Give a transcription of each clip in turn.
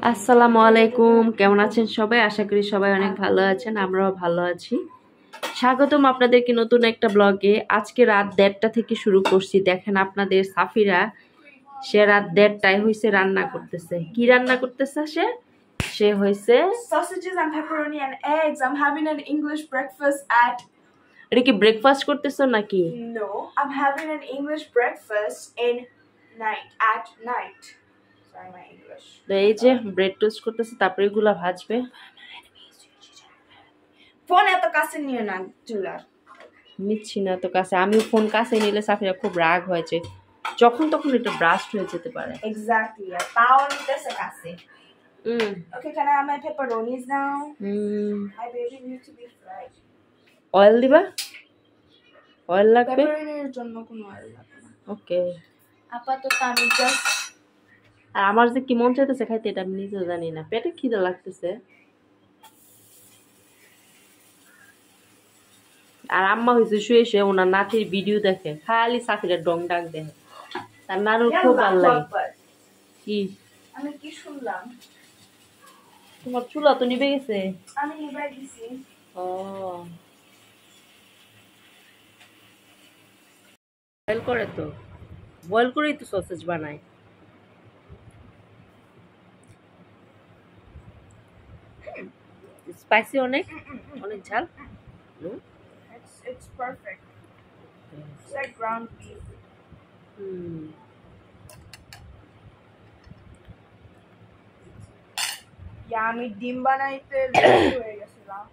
আসসালামু আলাইকুম, কেমন আছেন সবাই? আশা করি সবাই অনেক ভালো আছেন, আমরাও ভালো আছি। স্বাগতম আপনাদেরকে নতুন একটা ব্লগে। আজকে রাত 1:30টা থেকে শুরু করছি। দেখেন আপনাদের সাফিরা, সে রাত 1:30টায় হয়েছে রান্না করতেছে। কি রান্না করতেছে সে? সে হয়েছে sausages and pepperoni and eggs. I'm having an English breakfast at... এটা কি ব্রেকফাস্ট করতেছো নাকি? No, I'm having an English breakfast at night. Sorry, my English. তো এই যে ব্রেড টোস্ট করতেছে, তারপরে এগুলা ভাজবে। ফোন এত কাছে নিয়ে না চুলার। নিচ্ছি না তো কাছে, আমিও ফোন কাছে নিলে সাফিরা খুব রাগ হয়েছে, যখন তখন এটা ব্রাস্ট হয়ে যেতে পারে। Exactly. তাও নিতেছে কাছে। Okay, can I have my pepperonis now? My baby needs to be fried. Oil দিবা? অয়েল লাগবে? পেপারনির জন্য কোনো অয়েল লাগবে না। ওকে। আপাতত আমি জাস্ট... আর আমার যে কি মন চাইতেছে খাইতে, এটা আমি নিজেও জানি না, পেটে খিদে লাগতেছে। আর আম্মা হয়েছে শুয়ে শুয়ে ওনার নাতির ভিডিও দেখে, খালি সাফিরের ডং ডাক দেখে, তার নানুর খুব ভালো লাগে। কি আমি কি শুনলাম? তোমার চুলা তো নিভে গেছে। আমি নিবাই দিছি। ও, বয়েল করে তো, বয়েল করেই তো সসেজ বানায়। স্পাইসি অনেক, অনেক ঝাল। It's perfect. It's like ground beef. আমি ডিম বানাইতে রেডি হয়ে গেছিলাম।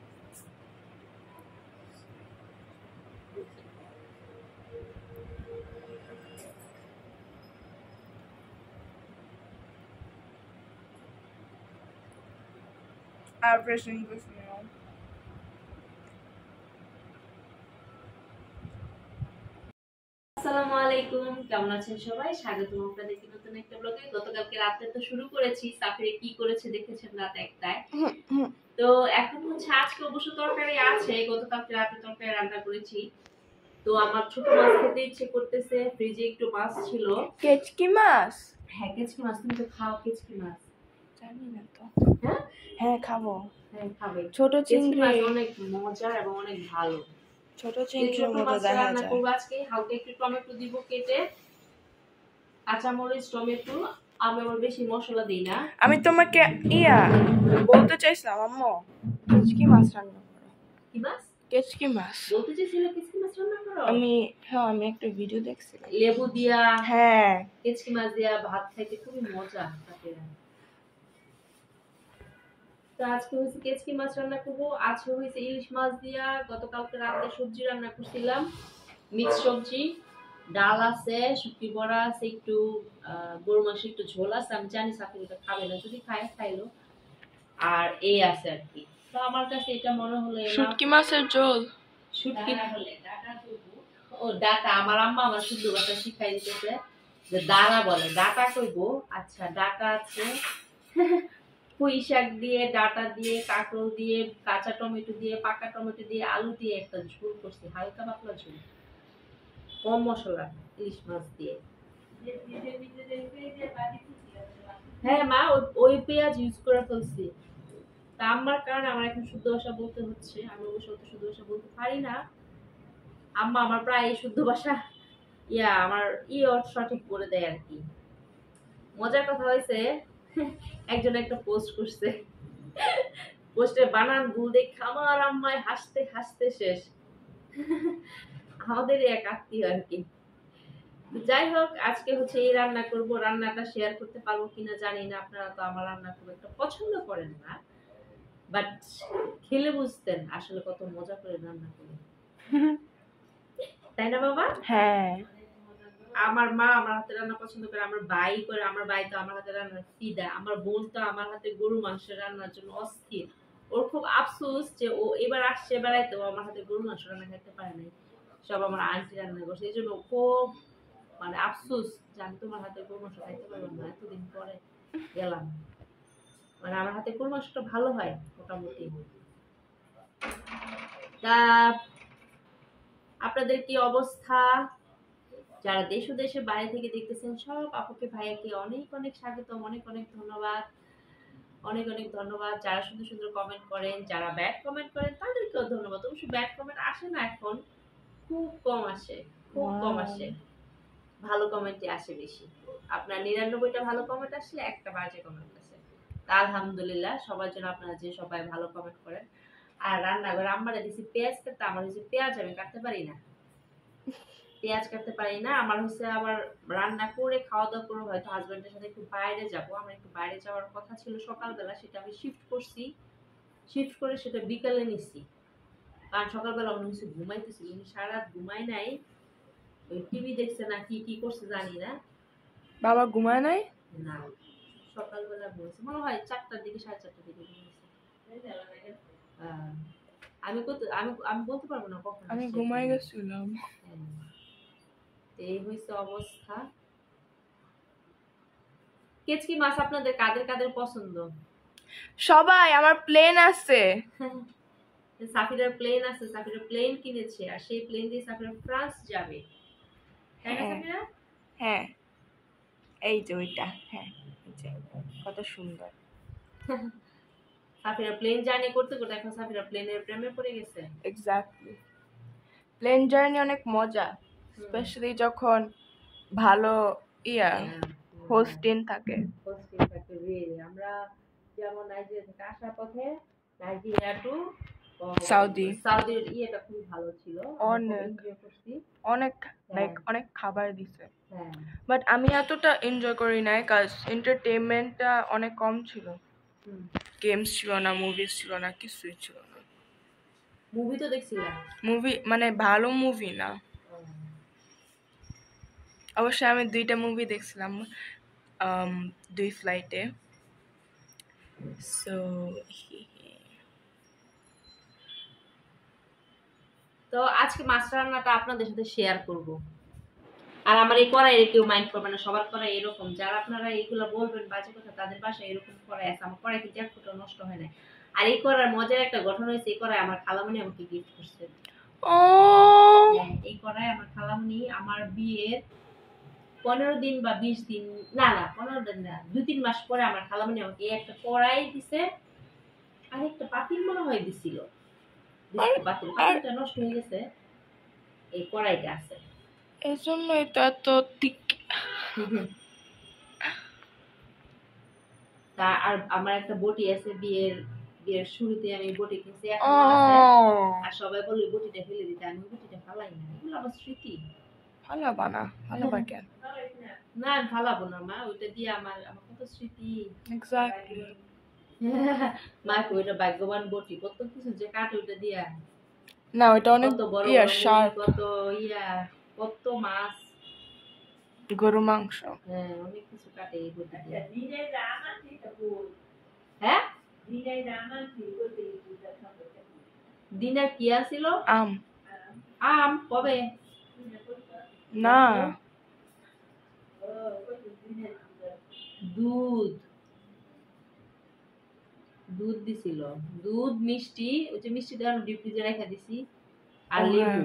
আর fresh English meal. আসসালামু আলাইকুম, কেমন আছেন সবাই? স্বাগতম আপনাদেরকে নতুন একটা ব্লগে। গতকালকে রাতে তো শুরু করেছি, সাফিরে কি করেছে দেখেছেন রাত 1টায়। তো এখন হচ্ছে আজকে অবশ্য তরকারি আছে, গতকালকে রাতে তরকারি রান্না করেছি। তো আমার ছোট মাছ খেতে ইচ্ছে করতেছে, ফ্রিজে একটু মাছ ছিল। কেচকি মাছ? হ্যাঁ, কেচকি মাছ। তুমি তো খাও কেচকি মাছ? জানি না তো। হ্যাঁ হ্যাঁ, খাবো। হ্যাঁ, খাবে। ছোট চিংড়ি চিংড়ি মাছ অনেক মজা এবং অনেক ভালো। ছোট চিংড়ির মতো দেখা রান্না যায়। করব আজকে। হালকা একটু টমেটো দিব কেটে, কাঁচামরিচ, টমেটো। আমি আবার বেশি মশলা দিই না। আমি তোমাকে বলতে চাইছিলাম আম্মু কেচকি মাছ রান্না করো। কি মাছ? কেচকি মাছ বলতে চাইছিলে কেচকি মাছ রান্না করো? আমি একটা ভিডিও দেখছিলাম। লেবু দিয়া, হ্যাঁ, কেচকি মাছ দিয়া ভাত খাইতে খুবই মজা। তো আজকে হচ্ছে কেচকি মাছ রান্না করবো। আজকে হয়েছে ইলিশ মাছ দিয়া। গতকালকে রাতে সবজি রান্না করছিলাম, মিক্স সবজি। ডাল আছে, শুটকি বড়া আছে, একটু গরু মাংস একটু ঝোল আছে। আমি জানি সাথে এটা খাবে না, যদি খায় খাইলো। আর এই আছে আর কি। তো আমার কাছে এটা মনে হলো শুটকি মাছের ঝোল। শুটকি হলে ডাটা কইবো। ও ডাটা, আমার আম্মা আমার শুদ্ধ ভাষা শিখাই দিতেছে যে দাঁড়া বলে, ডাটা কইবো। আচ্ছা, ডাটা আছে। পুঁই শাক দিয়ে, ডাটা দিয়ে, কাঁকরোল দিয়ে, কাঁচা টমেটো দিয়ে, পাকা টমেটো দিয়ে, আলু দিয়ে একটা ঝোল করছি, হালকা পাতলা ঝোল, কম মশলা, ইলিশ মাছ দিয়ে। হ্যাঁ মা, ওই পেঁয়াজ ইউজ করে ফেলছি। তা আমার কারণে আমার এখন শুদ্ধ ভাষা বলতে হচ্ছে। আমি অবশ্য শুদ্ধ ভাষা বলতে পারি না। আম্মা আমার প্রায় শুদ্ধ ভাষা আমার সঠিক করে দেয় আর কি। মজার কথা হয়েছে, একজন একটা পোস্ট করছে, পোস্টে বানান ভুল দেখে আমার আম্মায় হাসতে হাসতে শেষ। আমাদের এক আত্মীয় আর কি। যাই হোক, আজকে হচ্ছে এই রান্না করব। রান্নাটা শেয়ার করতে পারবো কিনা জানি না। আপনারা তো আমার রান্না খুব একটা পছন্দ করেন না, বাট খেলে বুঝতেন আসলে কত মজা করে রান্না করি, তাই না বাবা? হ্যাঁ, আমার মা আমার হাতে রান্না পছন্দ করে, আমার ভাই করে। আমার ভাই তো আমার হাতে রান্নার ফিদা। আমার বোন তো আমার হাতে গরু মাংস রান্নার জন্য অস্থির। ওর খুব আফসোস যে ও এবার আসছে বেড়াইতে, ও আমার হাতে গরু মাংস রান্না খেতে পারে নাই, সব আমার আন্টি রান্না করছে। এই জন্য খুব আফসোস যে আমি তোমার হাতে গরু মাংস খাইতে পারলাম না, এতদিন পরে গেলাম। আমার হাতে গরু মাংসটা ভালো হয় মোটামুটি। তা আপনাদের কি অবস্থা? যারা দেশ ও দেশের বাইরে থেকে দেখতেছেন সব আপুকে ভাইয়াকে অনেক অনেক স্বাগতম, অনেক অনেক ধন্যবাদ। অনেক অনেক ধন্যবাদ। যারা সুন্দর সুন্দর কমেন্ট করেন, যারা ব্যাড কমেন্ট করেন তাদেরকেও ধন্যবাদ। অবশ্য ব্যাড কমেন্ট আসে না এখন, খুব কম আসে, খুব কম আসে। ভালো কমেন্টই আসে বেশি। আপনার 99টা ভালো কমেন্ট আসলে একটা বাজে কমেন্ট আসে। তা আলহামদুলিল্লাহ সবার জন্য আপনারা যে সবাই ভালো কমেন্ট করেন। আর রান্নাঘরে আম্মারে দিছি পেঁয়াজ কাটতে, আমার হচ্ছে পেঁয়াজ আমি কাটতে পারি না, পেঁয়াজ কাটতে পারি না। আমার হচ্ছে আবার রান্না করে খাওয়া দাওয়া করে হয়তো হাজবেন্ডের সাথে একটু বাইরে যাবো, আমার একটু বাইরে যাওয়ার কথা ছিল সকালবেলা, সেটা আমি শিফট করছি, শিফট করে সেটা বিকালে নিছি। কারণ সকালবেলা উনি হচ্ছে ঘুমাইতেছিল, উনি সারা রাত ঘুমাই নাই, ওই টিভি দেখছে না কি কি করছে জানি না। বাবা ঘুমায় নাই? না, সকালবেলা ঘুমাইছে মনে হয় 4টার দিকে, 4:30টার দিকে ঘুমাইছে। আমি আমি আমি বলতে পারবো না কখন আমি আসছে। ঘুমাই গেছিলাম। এই হইছে অবস্থা। কেচকি মাছ আপনাদের কাদের কাদের পছন্দ? সবাই। আমার প্লেন আছে। সাফিরার প্লেন আছে, সাফিরা প্লেন কিনেছে, আর সেই প্লেন দিয়ে সাফিরা ফ্রান্স যাবে, তাই না সাফিরা? হ্যাঁ, এই যে ওইটা, হ্যাঁ কত সুন্দর। সাফিরা প্লেন জার্নি করতে করতে এখন সাফিরা প্লেনের প্রেমে পড়ে গেছে। এক্স্যাক্টলি। প্লেন জার্নি অনেক মজা, স্পেশালি যখন ভালো হোস্টিং থাকে। আমরা যেমন নাইজেরিয়া থেকে আসার পথে নাইজেরিয়া টু সাউদির ইয়েটা খুব ভালো ছিল, অনেক এনজয় করছি, অনেক লাইক অনেক খাবার দিছে, বাট আমি এতটা এনজয় করি নাই কাজ এন্টারটেইনমেন্টটা অনেক কম ছিল। গেমস ছিল না, মুভিজ ছিল না, কিছুই ছিল না। মুভি তো দেখছিলাম, মুভি মানে ভালো মুভি না। অবশ্যই আমি 2টা মুভি দেখছিলাম 2 ফ্লাইটে। সো তো আজকে মাছ রান্নাটা আপনাদের সাথে শেয়ার করব। আর আমার এই কড়াইয়ে কেউ মাইন্ড করবে না, সবার কড়াই এরকম, যারা আপনারা এইগুলো বলবেন বাজে কথা তাদের বাসায় এরকম কড়াই আছে। আমার কড়াই কিন্তু এক ফুটও নষ্ট হয় না। আর এই কড়াইয়ের মজার একটা ঘটনা হয়েছে, এই কড়াই আমার খালামণি আমাকে গিফট করছে। এই কড়াই আমার খালামণি আমার বিয়ের 15 দিন বা 20 দিন, না 15 দিন না, 2-3 মাস পরে আমার খালামণি আমাকে একটা কড়াই দিছে, আর একটা পাতিল মনে হয় দিছিল। পাতিলটা নষ্ট হয়ে গেছে, এই কড়াইটা আছে, এই জন্যই তো এত ঠিক। তা আর আমার একটা বটি আছে, বিয়ের শুরুতে আমি বটি কিনছি, আর সবাই বলে বটিটা ফেলে দিতে, আমি বটিটা ফালাই না, এগুলো আমার স্মৃতি। ফালাবা না, ফালাবা কেন? না আমি ফালাবো না মা, ওইটা দিয়ে আমার কত স্মৃতি। এক্স্যাক্টলি। মা ওইটা ভাগ্যবান বটি, কত কিছু যে কাটে ওইটা দিয়া। না ওইটা অনেক শার্প, কত মাছ, গরু মাংস, হ্যাঁ অনেক কিছু কাটে এই বটি দিয়ে। হ্যাঁ দিনের কি আছিল? আম কবে? না দুধ দিছিল, দুধ মিষ্টি, ওই যে মিষ্টিটা আমি ডিপ ফ্রিজে রেখে দিছি, আর লেবু,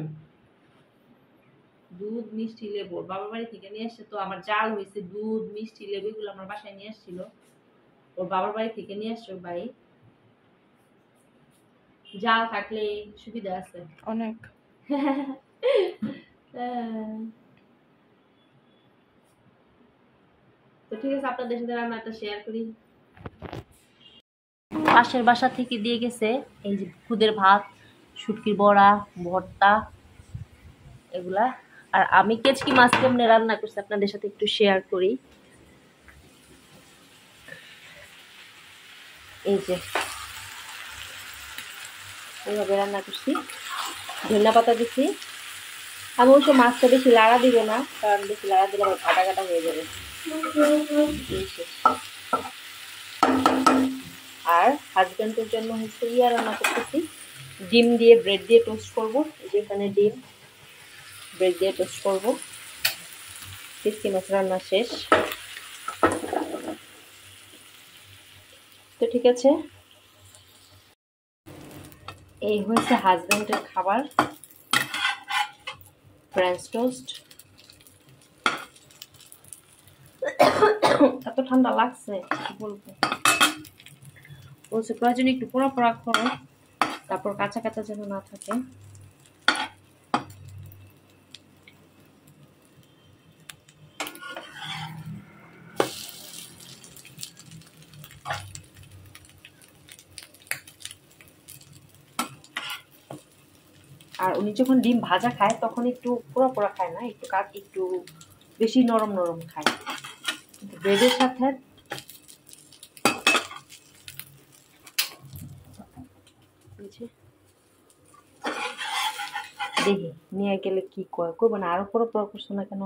দুধ মিষ্টি লেবু বাবার বাড়ি থেকে নিয়ে আসছে। তো আমার জাল হয়েছে, দুধ মিষ্টি লেবু এগুলো আমার বাসায় নিয়ে আসছিল, ওর বাবার বাড়ি থেকে নিয়ে আসছে ভাই। জাল থাকলে সুবিধা আছে অনেক। তো ঠিক আছে, আপনাদের সাথে রান্নাটা শেয়ার করি। পাশের বাসা থেকে দিয়ে গেছে এই যে খুদের ভাত, শুটকির বড়া, ভর্তা এগুলা। আর আমি কেচকি মাছ কেমনে রান্না করছি আপনাদের সাথে একটু শেয়ার করি। এই যে এইভাবে রান্না করছি, ধনিয়া পাতা দিচ্ছি। আমি অবশ্য মাছটা বেশি লাড়া দিব না, কারণ বেশি লাড়া দিলে আমার কাটা কাটা হয়ে যাবে। আর হাজবেন্ডের জন্য হচ্ছে রান্না করতেছি, ডিম দিয়ে ব্রেড দিয়ে টোস্ট করবো। যেখানে ডিম ব্রেড দিয়ে টোস্ট করবো। কেচকি মাছ রান্না শেষ। তো ঠিক আছে, এই হচ্ছে হাজবেন্ডের খাবার, ফ্রেঞ্চ টোস্ট। এত ঠান্ডা লাগছে কি বলবো। বলছে প্রয়োজনে একটু পোড়া পোড়া করো, তারপর কাঁচা কাঁচা যেন না থাকে। আর উনি যখন ডিম ভাজা খায় তখন একটু পোড়া পোড়া খায় না, একটু বেশি নরম নরম খায়। কিন্তু ব্রেডের সাথে দেখি নিয়ে গেলে কি কয়, করবো না আরো পোড়া পোড়া করছো না কেন?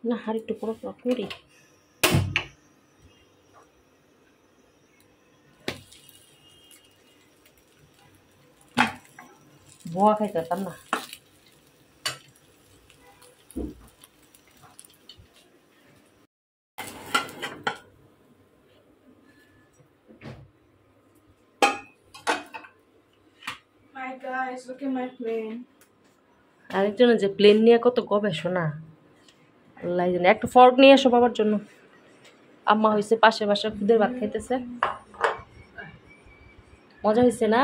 না আর একটু পোড়া পোড়া করি। বোয়া খাইতাম না। My guys, look at my plane. আরেকজন যে প্লেন নিয়ে কত গবেষণা, আল্লাহ জানে। একটা ফর্ক নিয়ে এসো বাবার জন্য। আম্মা হয়েছে পাশে বাসা খুদের ভাত খাইতেছে। মজা হয়েছে না?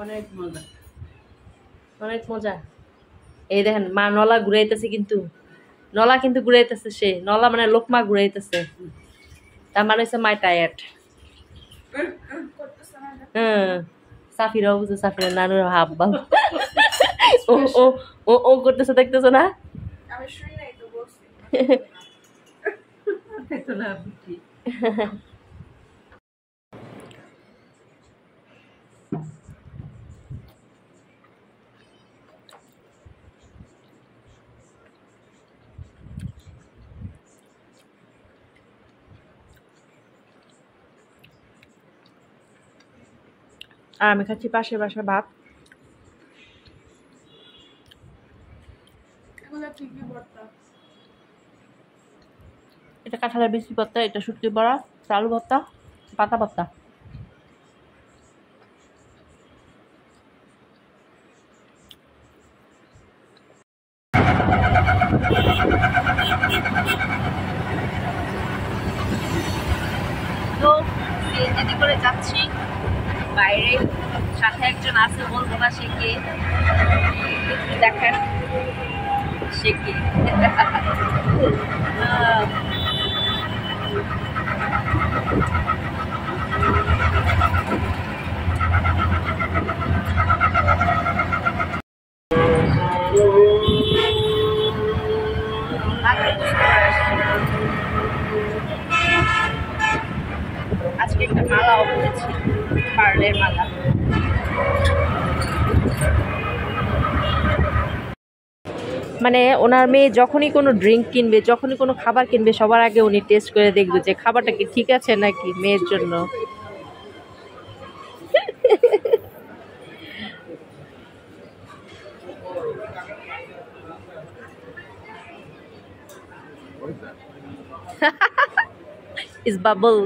অনেক মজা, অনেক মজা। এই দেখেন মা নলা ঘুরাইতেছে, কিন্তু নলা কিন্তু ঘুরাইতেছে, সে নলা মানে লোকমা ঘুরাইতেছে, তার মানে হচ্ছে মাই টায়ার্ড। হ্যাঁ সাফিরাও বুঝে, সাফিরা নানুর হাব বাব ও ও ও ও করতেছে, দেখতেছো না? আমি শুই নাই তো বলছি। আর আমি খাচ্ছি পাশের বাসার ভাত। এগুলো কি কি ভর্তা? এটা কাঁঠালের বিচি ভর্তা, এটা শুটকি বড়া, আলু ভর্তা, পাতা ভর্তা। তো সিএনজি করে যাচ্ছি বাইরে, সাথে একজন আছে, বলবো না সে কে, দেখেন সে কে। আজকে একটা মালাও করেছি, পার্লের মালা। মানে ওনার মেয়ে যখনই কোনো ড্রিঙ্ক কিনবে, যখনই কোনো খাবার কিনবে, সবার আগে উনি টেস্ট করে দেখবে যে খাবারটা কি ঠিক আছে নাকি মেয়ের জন্য। It's bubble.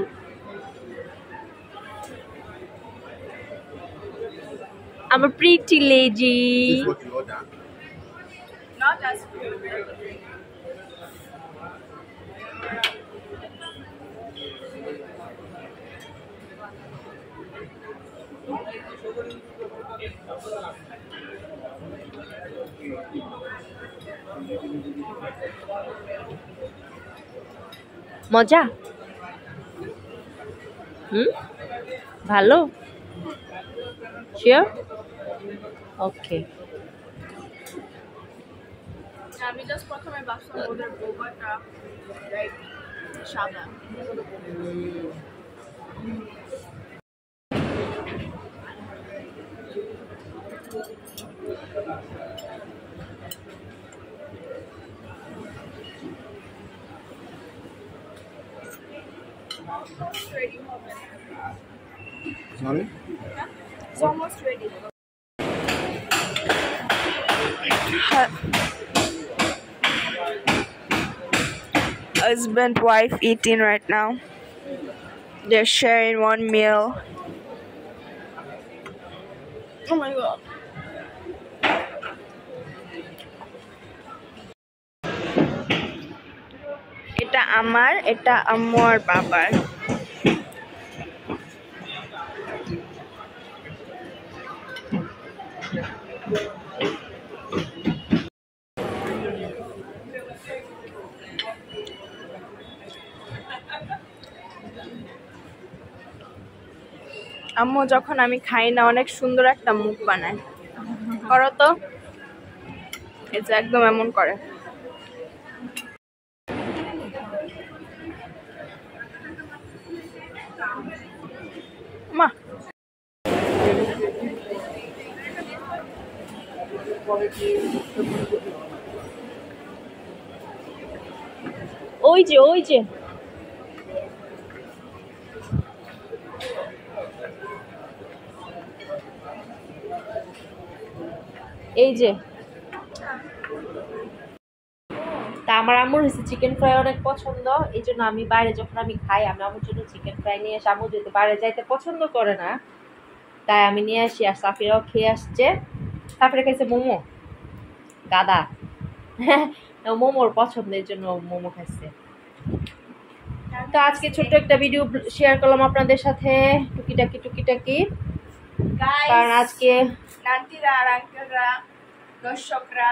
I'm a pretty lady. This is what you order. Not as good. মজা? ভালো? শিওর? ওকে। আমি জাস্ট প্রথমে ভাবছিলাম ওদের বোবাটা লাইক সাদা। Ready. Sorry? It's almost ready. Husband wife eating right now. They're sharing one meal. Oh my god. এটা আমার, এটা আম্মু আর বাবার। আম্মু যখন আমি খাই না অনেক সুন্দর একটা মুখ বানায়। করো তো, এটা একদম এমন করে। মা ওই যে ওই যে এই যে তা আমার আম্মুর হচ্ছে চিকেন ফ্রাই অনেক পছন্দ, এই জন্য আমি বাইরে যখন আমি খাই আমি আম্মুর জন্য চিকেন ফ্রাই নিয়ে আসি। আম্মু যেহেতু বাইরে যাইতে পছন্দ করে না তাই আমি নিয়ে আসি। আর সাফিরাও খেয়ে আসছে। সাফিরা খাইছে মোমো, গাদা মোমোর পছন্দের জন্য মোমো খাইছে। তো আজকে ছোট্ট একটা ভিডিও শেয়ার করলাম আপনাদের সাথে, টুকিটাকি। কারণ আজকে আন্টিরা আর আঙ্কেলরা, দর্শকরা,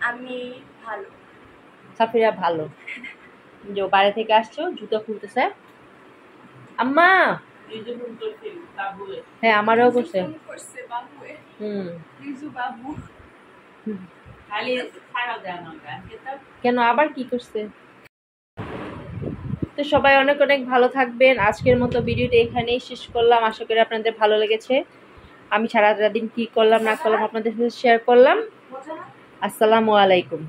আমি ভালো, সাফিরা ভালো যে ও বাইরে থেকে আসছো, জুতো খুলতেছে। আম্মা হ্যাঁ আমারও করছে। কেন আবার কি করছে? তো সবাই অনেক অনেক ভালো থাকবেন। আজকের মতো ভিডিওটা এখানেই শেষ করলাম। আশা করি আপনাদের ভালো লেগেছে। আমি সারাটা দিন কি করলাম না করলাম আপনাদের সাথে শেয়ার করলাম। আসসালামু আলাইকুম।